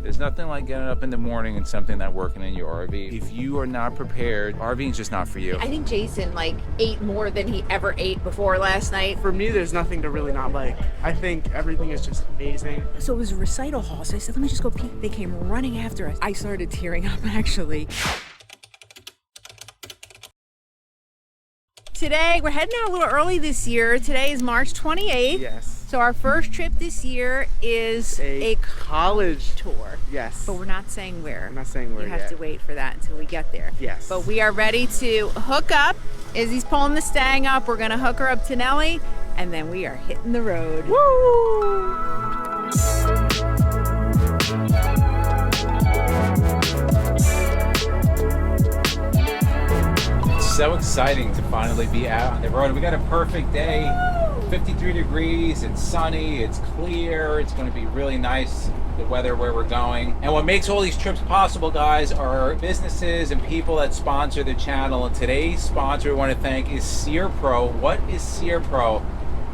There's nothing like getting up in the morning and something not working in your RV. If you are not prepared, RVing is just not for you. I think Jason ate more than he ever ate before last night. For me, there's nothing to really not like. I think everything is just amazing. So it was a recital hall, so I said, let me just go peek. They came running after us. I started tearing up, actually. Today, we're heading out a little early this year. Today is March 28th. Yes. So our first trip this year is A college tour. Yes. But we're not saying where. I'm not saying where You have yet. to wait for that until we get there. Yes. But we are ready to hook up. Izzy's pulling the Stang up. We're gonna hook her up to Nelly, and then we are hitting the road. Woo! So exciting to finally be out on the road. We got a perfect day, 53 degrees, it's sunny, it's clear, it's going to be really nice, the weather where we're going. And what makes all these trips possible, guys, are businesses and people that sponsor the channel. And today's sponsor we want to thank is Sear Pro. What is Sear Pro?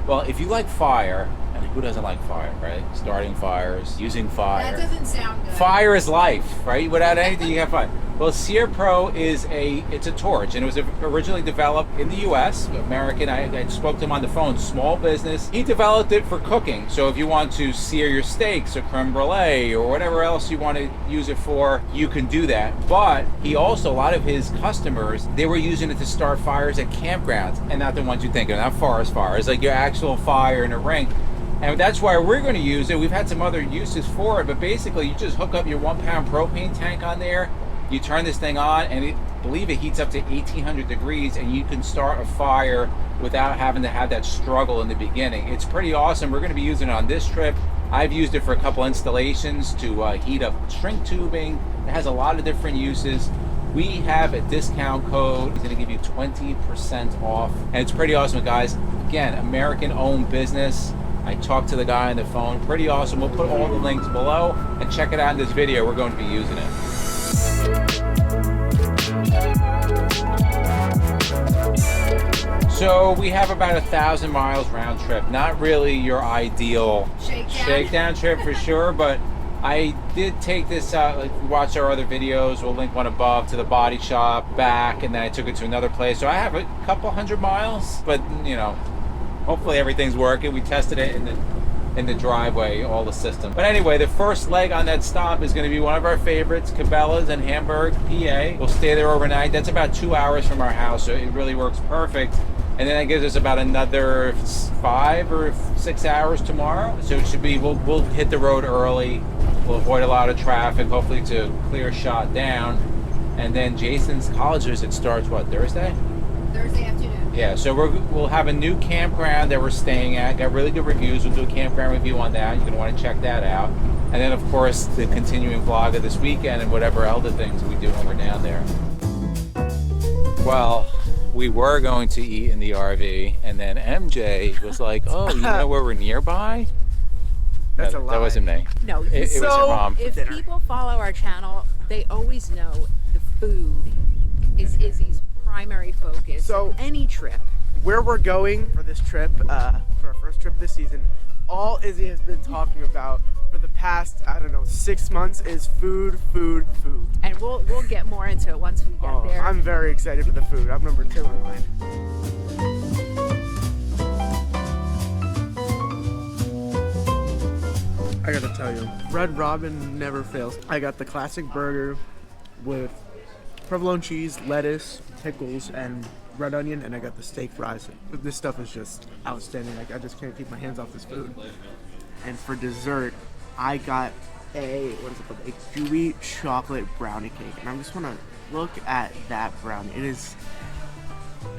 Well, if you like fire, and who doesn't like fire, right? Starting fires, using fire. That doesn't sound good. Fire is life, right? Without anything, you have fire. Well, Sear Pro is it's a torch, and it was originally developed in the U.S. American. I spoke to him on the phone. Small business. He developed it for cooking. So if you want to sear your steaks or creme brulee or whatever else you want to use it for, you can do that. But he also, a lot of his customers, they were using it to start fires at campgrounds, and not the ones you think of, not forest fires, like your actual fire in a ring. And that's why we're going to use it. We've had some other uses for it, but basically you just hook up your 1 pound propane tank on there. You turn this thing on, and I believe it heats up to 1800 degrees, and you can start a fire without having to have that struggle in the beginning. It's pretty awesome. We're going to be using it on this trip. I've used it for a couple installations to heat up shrink tubing. It has a lot of different uses. We have a discount code. It's going to give you 20% off, and it's pretty awesome, guys. Again, American-owned business. I talked to the guy on the phone. Pretty awesome. We'll put all the links below, and check it out in this video. We're going to be using it. So we have about 1,000 miles round trip. Not really your ideal shakedown trip for sure, but I did take this out. Like, watch our other videos. We'll link one above to the body shop, back, and then I took it to another place. So I have a couple 100 miles, but you know, hopefully everything's working. We tested it in the driveway, all the systems. But anyway, the first leg on that stop is going to be one of our favorites, Cabela's in Hamburg, PA. We'll stay there overnight. That's about 2 hours from our house, so it really works perfect. And then that gives us about another 5 or 6 hours tomorrow. So it should be, we'll hit the road early. We'll avoid a lot of traffic, hopefully to clear shot down. And then Jason's college visit starts, what, Thursday? Thursday afternoon. Yeah, so we'll have a new campground that we're staying at. Got really good reviews. We'll do a campground review on that. You're going to want to check that out. And then, of course, the continuing vlog of this weekend and whatever other things we do when we're down there. Well, we were going to eat in the RV, and then MJ was like, oh, you know where we're nearby? That's No, a lie. That wasn't me. No, It was your mom. If people follow our channel, they always know the food is Izzy's primary focus. So- of any trip. Where we're going for this trip, for our first trip this season, all Izzy has been talking about for the past, I don't know, 6 months is food, food, food. And we'll get more into it once we get there. I'm very excited for the food. I'm number 2 in line. I gotta tell you, Red Robin never fails. I got the classic burger with provolone cheese, lettuce, pickles, and red onion, and I got the steak fries. This stuff is just outstanding. Like, I just can't keep my hands off this food. And for dessert, I got a gooey chocolate brownie cake, and I just want to look at that brownie. It is,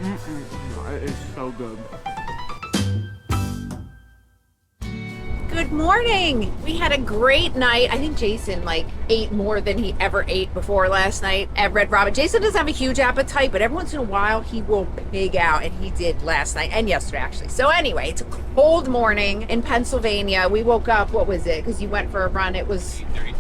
it is so good. Good morning. We had a great night. I think Jason ate more than he ever ate before last night at Red Robin. Jason doesn't have a huge appetite, but every once in a while he will pig out, and he did last night and yesterday actually. So anyway, it's a cold morning in Pennsylvania. We woke up, what was it? Because you went for a run. It was 32.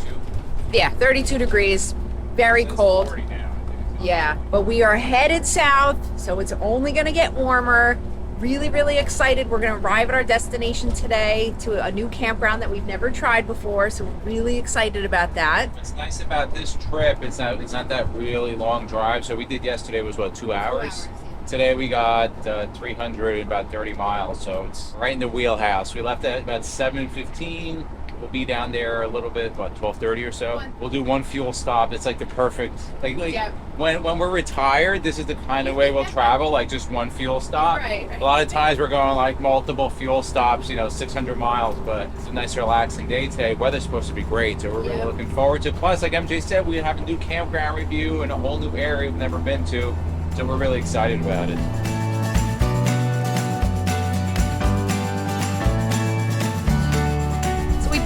Yeah, 32 degrees. Very cold. 40 now. Yeah, but we are headed south, so it's only gonna get warmer. really, really excited. We're going to arrive at our destination today to a new campground that we've never tried before. So we're really excited about that. What's nice about this trip, it's not that really long drive. So we did yesterday was what, 2 hours? Today we got 300 about 30 miles. So it's right in the wheelhouse. We left at about 7:15. We'll be down there a little bit, about 12:30 or so. We'll do one fuel stop. It's like the perfect, like Yep. when we're retired, this is the kind of way we'll travel, like just one fuel stop. Right. A lot of times we're going like multiple fuel stops, 600 miles, but it's a nice relaxing day today. Weather's supposed to be great, so we're really looking forward to it. Plus, like MJ said, we have a new campground review in a whole new area we've never been to, so we're really excited about it.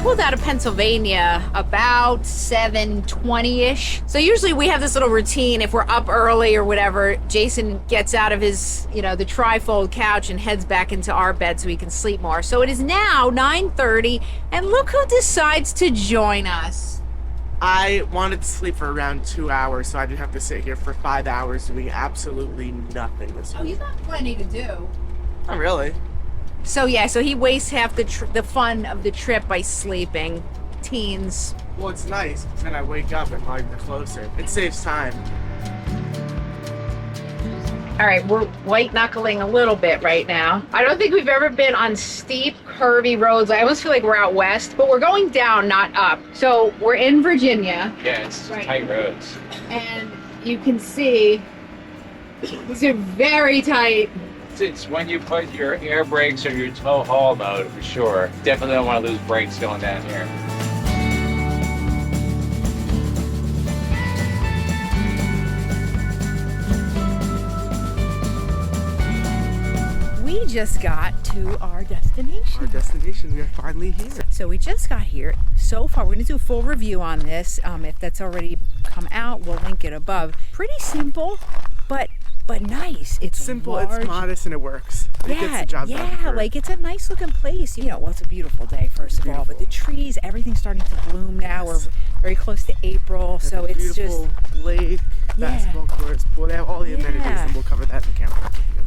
Pulled out of Pennsylvania about 7:20ish. So usually we have this little routine. If we're up early or whatever, Jason gets out of his, the trifold couch and heads back into our bed so he can sleep more. So it is now 9:30, and look who decides to join us. I wanted to sleep for around 2 hours, so I didn't have to sit here for 5 hours doing absolutely nothing this week. You've got plenty to do. Not really. So he wastes half the fun of the trip by sleeping. Teens. Well, it's nice, because then I wake up and I'm closer. It saves time. All right, we're white knuckling a little bit right now. I don't think we've ever been on steep, curvy roads. I almost feel like we're out west, but we're going down, not up. So we're in Virginia. Yeah, it's tight roads. And you can see these are very tight. It's when you put your air brakes or your tow haul mode for sure. Definitely don't want to lose brakes going down here. We just got to our destination. We are finally here. So we just got here. So far, we're going to do a full review on this. If that's already come out, we'll link it above. Pretty simple, but nice. It's simple, large. It's modest, and it works. It gets the job done. Like it's a nice looking place. Well, it's a beautiful day, first of all, but the trees, everything's starting to bloom now. We're very close to April, so it's just lake, basketball courts. Well, they have all the amenities, and we'll cover that in the campground review.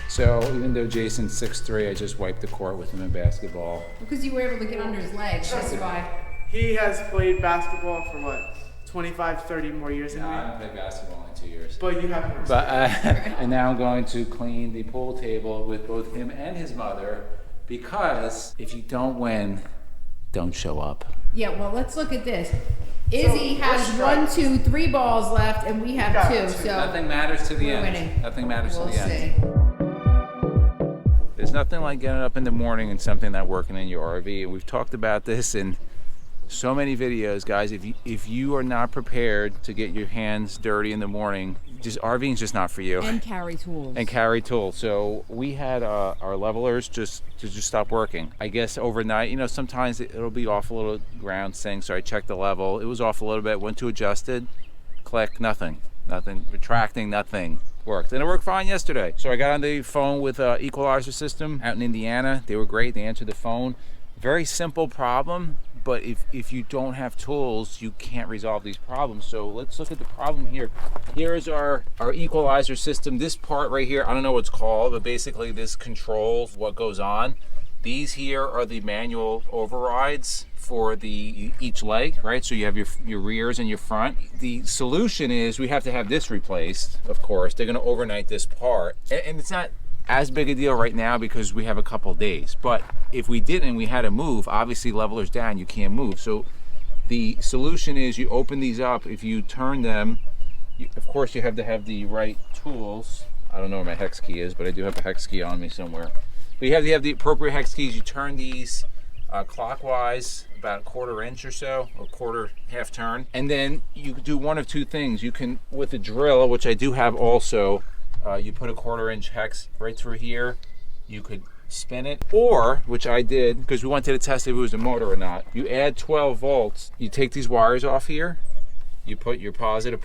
So even though Jason's 6'3", I just wiped the court with him in basketball. Because you were able to get under his legs, that's why. He has played basketball for what, 25, 30 more years than me? I haven't played basketball in 2 years. But you have. But and now I'm going to clean the pool table with both him and his mother, because if you don't win, don't show up. Yeah, well, let's look at this. Izzy has 1, 2, 3 balls left, and we have 2. So nothing matters to the end. Winning. Nothing matters We'll to the see. end. There's nothing like getting up in the morning and something not working in your RV. And we've talked about this in so many videos, guys. If you are not prepared to get your hands dirty in the morning, RVing is just not for you. and carry tools. So we had our levelers just stop working. I guess overnight, sometimes it'll be off a little ground sync. So I checked the level. It was off a little bit. Went to adjusted. Click. Nothing. Retracting. Nothing. Worked, and it worked fine yesterday. So I got on the phone with Equalizer System out in Indiana. They were great. They answered the phone. Very simple problem, but if you don't have tools, you can't resolve these problems. So let's look at the problem here. Here is our equalizer system. This part right here, I don't know what it's called, but basically this controls what goes on. These here are the manual overrides for each leg, right? So you have your rears and your front. The solution is we have to have this replaced, of course. They're gonna overnight this part. And it's not as big a deal right now because we have a couple days. But if we didn't, we had to move, obviously levelers down, you can't move. So the solution is you open these up. If you turn them, of course you have to have the right tools. I don't know where my hex key is, but I do have a hex key on me somewhere. But you have to have the appropriate hex keys. You turn these clockwise about 1/4 inch or so, or half turn, and then you do one of two things. You can, with a drill, which I do have also, you put a 1/4 inch hex right through here. You could spin it, or, which I did because we wanted to test if it was a motor or not, you add 12 volts. You take these wires off here, you put your positive,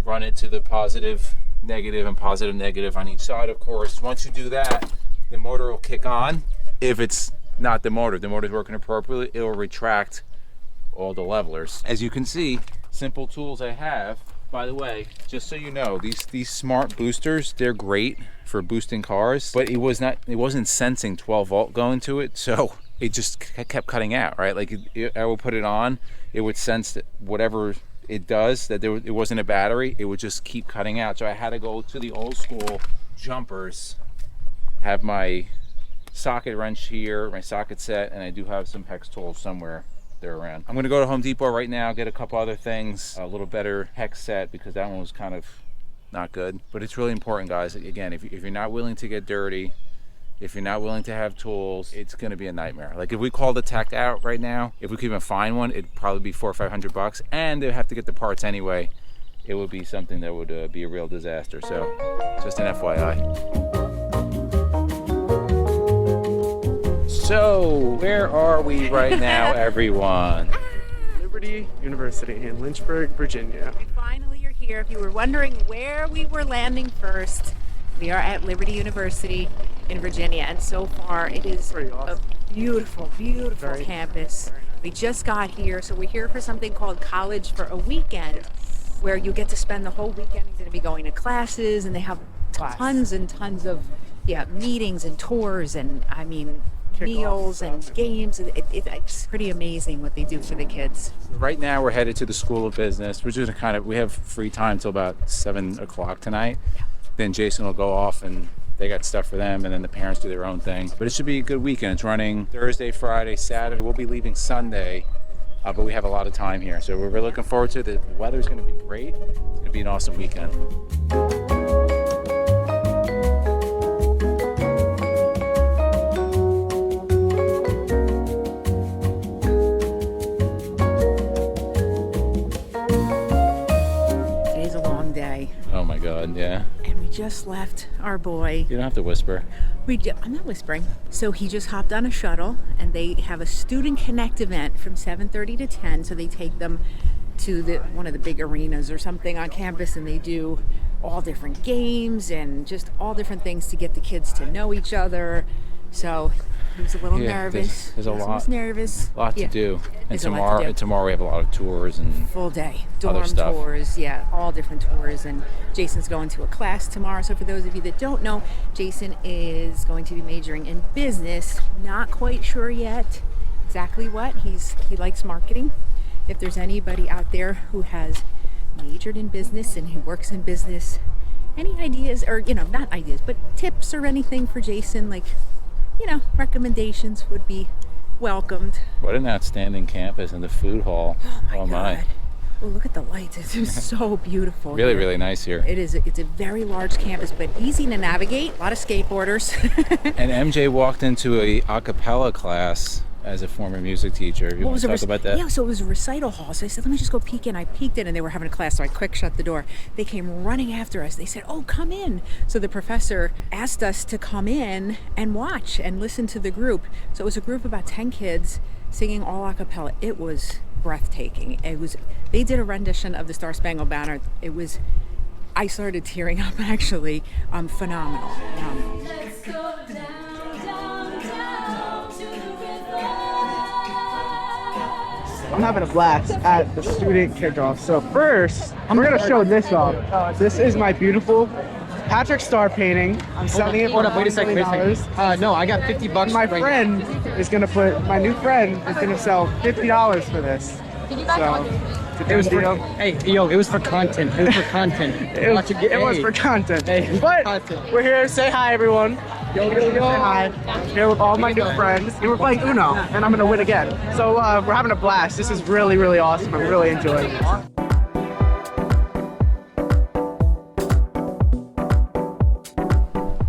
run it to the positive, negative, and positive, negative on each side, of course. Once you do that, the motor will kick on. If it's not the motor's working appropriately, it will retract all the levelers. As you can see, simple tools I have. By the way, just so you know, these smart boosters, they're great for boosting cars, but it wasn't sensing 12 volt going to it, so it just kept cutting out, right? Like I would put it on, it would sense that whatever it does, that it wasn't a battery, it would just keep cutting out. So I had to go to the old school jumpers, have my socket wrench here, my socket set, and I do have some hex tools somewhere there around. I'm gonna go to Home Depot right now, get a couple other things, a little better hex set, because that one was kind of not good. But it's really important, guys. Again, if you're not willing to get dirty, if you're not willing to have tools, it's gonna be a nightmare. Like if we called the tech out right now, if we could even find one, it'd probably be $400 or $500, and they'd have to get the parts anyway. It would be something that would be a real disaster. So just an FYI. So where are we right now, everyone? Liberty University in Lynchburg, Virginia. We finally are here. If you were wondering where we were landing first, we are at Liberty University in Virginia, and so far it is Awesome. a beautiful, beautiful campus. We just got here, so we're here for something called College for a Weekend, where you get to spend the whole weekend. You're going to be going to classes, and they have tons and tons of meetings and tours, and I mean meals and games. It's pretty amazing what they do for the kids. Right now we're headed to the School of Business. We're just we have free time till about 7 o'clock tonight. Yeah. Then Jason will go off and they got stuff for them, and then the parents do their own thing. But it should be a good weekend. It's running Thursday, Friday, Saturday. We'll be leaving Sunday, but we have a lot of time here. So we're really looking forward to it. The weather's gonna be great. It's gonna be an awesome weekend. Oh my God, yeah. And we just left our boy. You don't have to whisper. I'm not whispering. So he just hopped on a shuttle, and they have a Student Connect event from 7:30 to 10. So they take them to one of the big arenas or something on campus, and they do all different games and just all different things to get the kids to know each other. So he was a little nervous. There's a lot. Lot to do. And tomorrow we have a lot of tours and full day dorm dorm tours, all different tours. And Jason's going to a class tomorrow. So for those of you that don't know, Jason is going to be majoring in business. Not quite sure yet exactly what. He likes marketing. If there's anybody out there who has majored in business and who works in business, any ideas, or not ideas, but tips or anything for Jason, like recommendations would be welcomed. What an outstanding campus, and the food hall. Oh my God. Well, look at the lights. It's so beautiful. Really, really nice here. It is. It's a very large campus, but easy to navigate. A lot of skateboarders. And MJ walked into a cappella class as a former music teacher. You want to talk about that? Yeah, so it was a recital hall. So I said, let me just go peek in. I peeked in, and they were having a class, so I quick shut the door. They came running after us. They said, oh, come in. So the professor asked us to come in and watch and listen to the group. So it was a group of about 10 kids singing all a cappella. It was breathtaking. They did a rendition of the Star Spangled Banner. I started tearing up, actually. Phenomenal. Let's go down, down, down to the river. I'm having a blast at the student kickoff. So first, we're gonna show this off. This is my beautiful Patrick Star painting. I'm selling it for Wait a second. No, I got $50. My friend is gonna my new friend is gonna sell $50 for this. So, It was for, hey, yo, it was for content. It was for content. it was for content. Hey, But content. we're here. Say hi, everyone. Say hi. Here with all my new friends. And we're playing Uno, and I'm gonna win again. So we're having a blast. This is really, really awesome. I'm really enjoying it.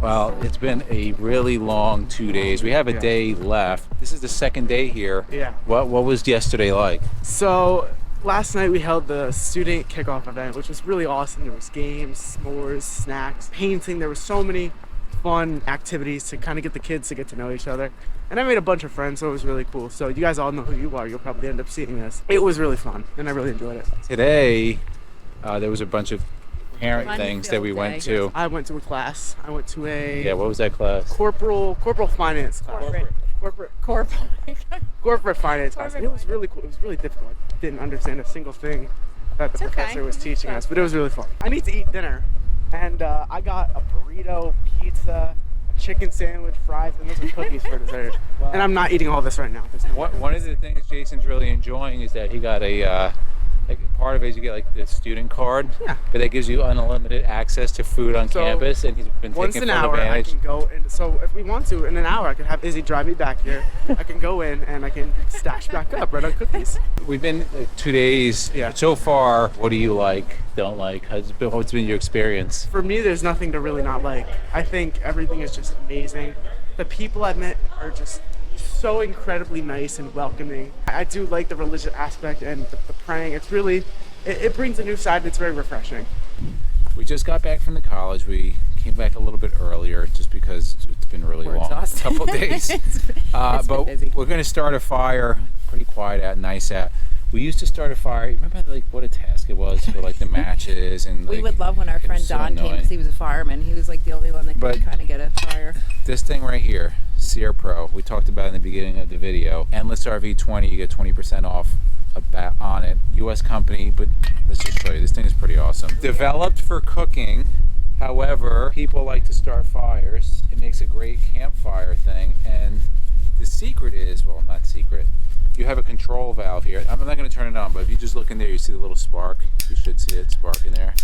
Well, it's been a really long 2 days. We have a day left. This is the second day here. Yeah. What was yesterday like? So last night we held the student kickoff event, which was really awesome. There was games, s'mores, snacks, painting. There were so many fun activities to kind of get the kids to get to know each other. And I made a bunch of friends, so it was really cool. So you guys all know who you are. You'll probably end up seeing this. It was really fun, and I really enjoyed it. Today, there was a bunch of parent things that we Fun-filled went day. to. I went to a class. I went to a Yeah, what was that class? corporal finance class. Corporate finance class. And it was really cool. It was really difficult. I didn't understand a single thing that the professor was teaching us, but it was really fun. I need to eat dinner, and I got a burrito, pizza, a chicken sandwich, fries, and those are cookies for dessert. And I'm not eating all this right now. There's no One of the things Jason's really enjoying is that he got a like part of it is you get like the student card, Yeah. but that gives you unlimited access to food on So, campus, and he's been Once taking an full hour, I advantage. can go in. So if we want to, in an hour, I could have Izzy drive me back here. I can go in and I can stash back up right on cookies. We've been 2 days. Yeah. So far, what do you like? Don't like? What's been your experience? For me, there's nothing to really not like. I think everything is just amazing. The people I've met are just so incredibly nice and welcoming. I do like the religious aspect and the praying. It's really, it brings a new side and it's very refreshing. We just got back from the college. We came back a little bit earlier just because it's been really We're long. exhausted. A couple days. It's been But busy. we're going to start a fire. Pretty quiet out, nice out. We used to start a fire. Remember, like, what a task it was for like the matches and. We like, would love when our it was friend so Don came annoying. because he was a fireman. He was like the only one that But- could kind of get a fire. This thing right here, Sear Pro, we talked about in the beginning of the video. Endless RV 20, you get 20% off on it. U.S. company, but let's just show you. This thing is pretty awesome. Developed for cooking. However, people like to start fires. It makes a great campfire thing. And the secret is, well, not secret. You have a control valve here. I'm not going to turn it on, but if you just look in there, you see the little spark. You should see it sparking there.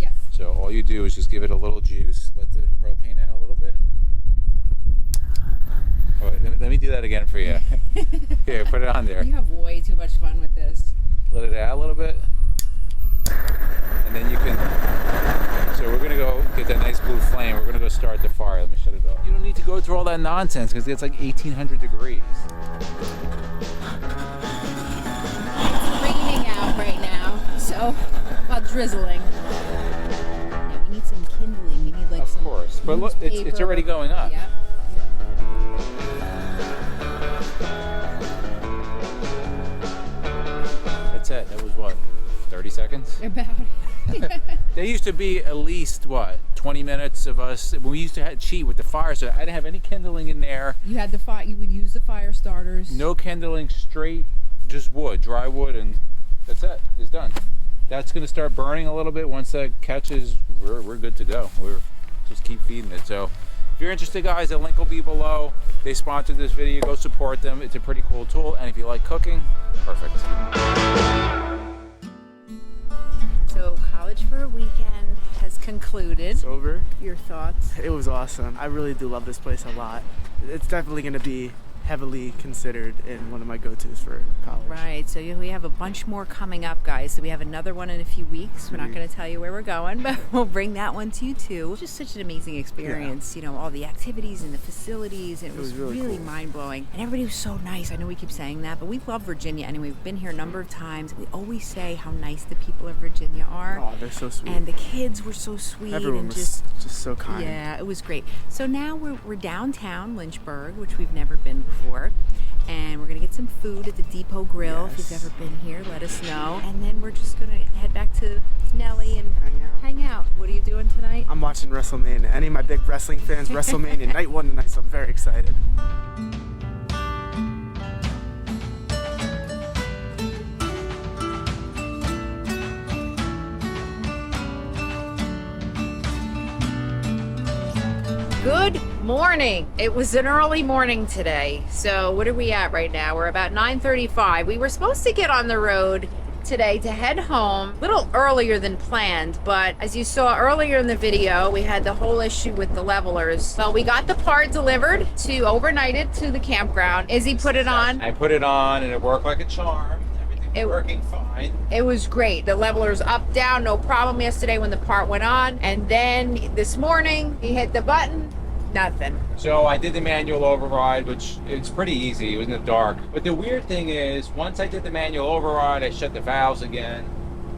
Yes. So all you do is just give it a little juice, let the propane out a little bit. Oh, wait, let me do that again for you. Here, put it on there. You have way too much fun with this. Let it out a little bit. And then you can, so we're gonna go get that nice blue flame. We're gonna go start the fire. Let me shut it off. You don't need to go through all that nonsense because it's like 1800 degrees. It's raining out right now, so well, drizzling. Yeah, we need some kindling. We need like Of some course, but look, it's newspaper. already going up. Yep. That's it. That was what, 30 seconds? About. There used to be at least what, 20 minutes of us. We used to cheat with the fire, so I didn't have any kindling in there. You had the fire. You would use the fire starters. No kindling, straight, just wood, dry wood, and that's it. It's done. That's gonna start burning a little bit. Once that catches, we're good to go. We're just keep feeding it. So if you're interested, guys, the link will be below. They sponsored this video. Go support them. It's a pretty cool tool, and if you like cooking, perfect. So college for a weekend has concluded. It's over. Your thoughts? It was awesome. I really do love this place a lot. It's definitely going to be heavily considered in one of my go-tos for college. Right, so we have a bunch more coming up, guys. So we have another one in a few weeks. We're not going to tell you where we're going, but we'll bring that one to you too. Just such an amazing experience, you know, all the activities and the facilities. And it was really cool. mind-blowing. And everybody was so nice. I know we keep saying that, but we love Virginia. Anyway, we've been here a number of times. We always say how nice the people of Virginia are. Oh, they're so sweet. And the kids were so sweet. Everyone and was just so kind. yeah, it was great. So now we're downtown Lynchburg, which we've never been before. And we're gonna get some food at the Depot Grill. If Yes. you've ever been here, let us know. And then we're just gonna head back to Nelly and hang out. What are you doing tonight? I'm watching WrestleMania. Any of my big wrestling fans, WrestleMania night 1 tonight, so I'm very excited. Good morning. It was an early morning today. So what are we at right now? We're about 9:35. We were supposed to get on the road today to head home a little earlier than planned, but as you saw earlier in the video, we had the whole issue with the levelers. Well, we got the part delivered to overnight it to the campground. Izzy put it on. I put it on, and it worked like a charm. Everything's working fine. It was great. The levelers up, down, no problem yesterday when the part went on. And then this morning, he hit the button, nothing. So I did the manual override, which it's pretty easy. It was in the dark. But the weird thing is, once I did the manual override, I shut the valves again.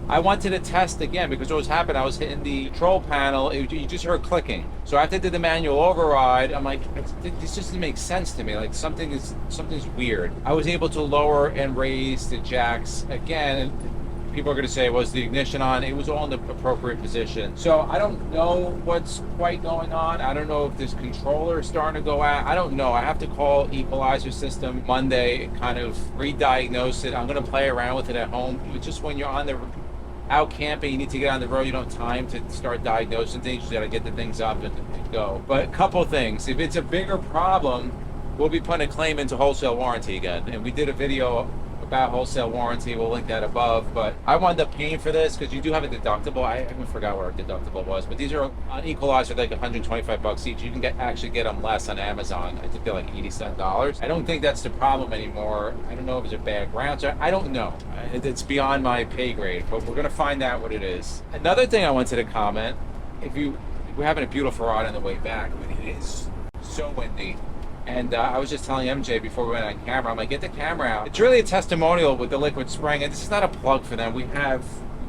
I wanted to test again because what was happening, I was hitting the control panel, you just heard clicking. So after I did the manual override, I'm like, this just doesn't make sense to me. Like something's weird. I was able to lower and raise the jacks again. And people are going to say, was the ignition on? It was all in the appropriate position. So I don't know what's quite going on. I don't know if this controller is starting to go out. I don't know. I have to call Equalizer System Monday and kind of re-diagnose it. I'm going to play around with it at home. Just when you're on the out camping, you need to get on the road, you don't have time to start diagnosing things, you gotta get the things up and go. But a couple things, if it's a bigger problem, we'll be putting a claim into wholesale warranty again. And we did a video about wholesale warranty, we'll link that above. But I wound up paying for this because you do have a deductible. I even forgot what our deductible was, but these are on Equalizer, like 125 bucks each. You can actually get them less on Amazon. I think they're like 80 cent dollars. I don't think that's the problem anymore. I don't know if it's a bad ground. I don't know. It's beyond my pay grade, but we're gonna find out what it is. Another thing I wanted to comment, we're having a beautiful ride on the way back, but it is so windy. And I was just telling MJ before we went on camera, I'm like, get the camera out. It's really a testimonial with the liquid spring, and this is not a plug for them. We've had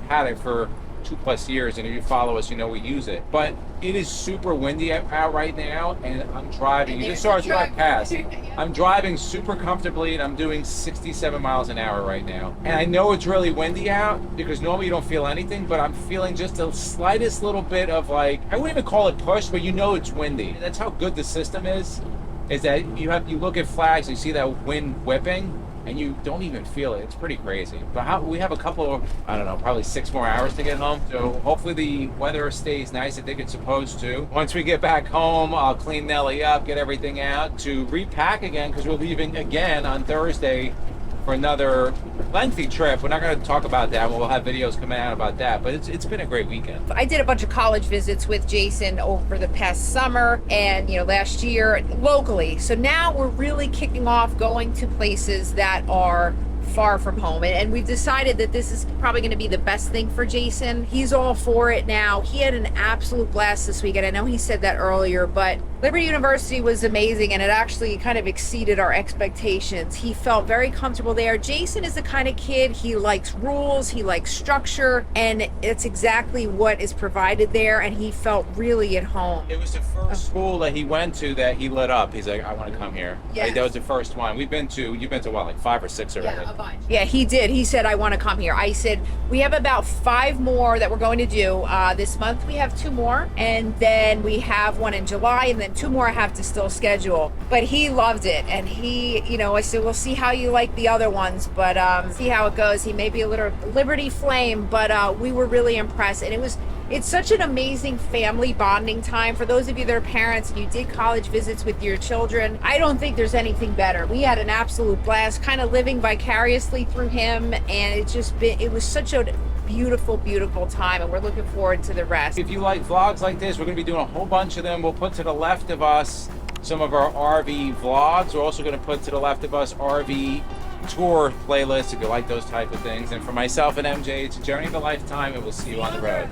it for 2+ years, and if you follow us, you know we use it. But it is super windy out right now, and I'm driving. You just saw us drive past. I'm driving super comfortably, and I'm doing 67 miles an hour right now. And I know it's really windy out, because normally you don't feel anything, but I'm feeling just the slightest little bit of like, I wouldn't even call it push, but you know it's windy. That's how good the system is that you look at flags, you see that wind whipping, and you don't even feel it. It's pretty crazy. But we have a couple of, I don't know, probably 6 more hours to get home. So hopefully the weather stays nice. I think it's supposed to. Once we get back home, I'll clean Nelly up, get everything out to repack again, because we're leaving again on Thursday for another lengthy trip. We're not going to talk about that. We'll have videos coming out about that, but it's been a great weekend. I did a bunch of college visits with Jason over the past summer and last year locally. So now we're really kicking off going to places that are far from home, and we've decided that this is probably going to be the best thing for Jason. He's all for it now. He had an absolute blast this weekend. I know he said that earlier, but Liberty University was amazing, and it actually kind of exceeded our expectations. He felt very comfortable there. Jason is the kind of kid, he likes rules, he likes structure, and it's exactly what is provided there, and he felt really at home. It was the first school that he went to that he lit up. He's like, I want to come here. Yes. That was the first one. You've been to what, like 5 or 6 already? Yeah, a bunch. Yeah, he did. He said, I want to come here. I said, we have about 5 more that we're going to do. This month we have 2 more, and then we have one in July, and then 2 more I have to still schedule. But he loved it, and he, I said, we'll see how you like the other ones, but see how it goes. He may be a little Liberty flame, but we were really impressed, and it's such an amazing family bonding time. For those of you that are parents and you did college visits with your children, I don't think there's anything better. We had an absolute blast, kind of living vicariously through him, and it was such a beautiful, beautiful time, and we're looking forward to the rest. If you like vlogs like this, we're going to be doing a whole bunch of them. We'll put to the left of us some of our RV vlogs. We're also going to put to the left of us RV tour playlists if you like those type of things. And for myself and MJ, it's a journey of a lifetime, and we'll see you on the road.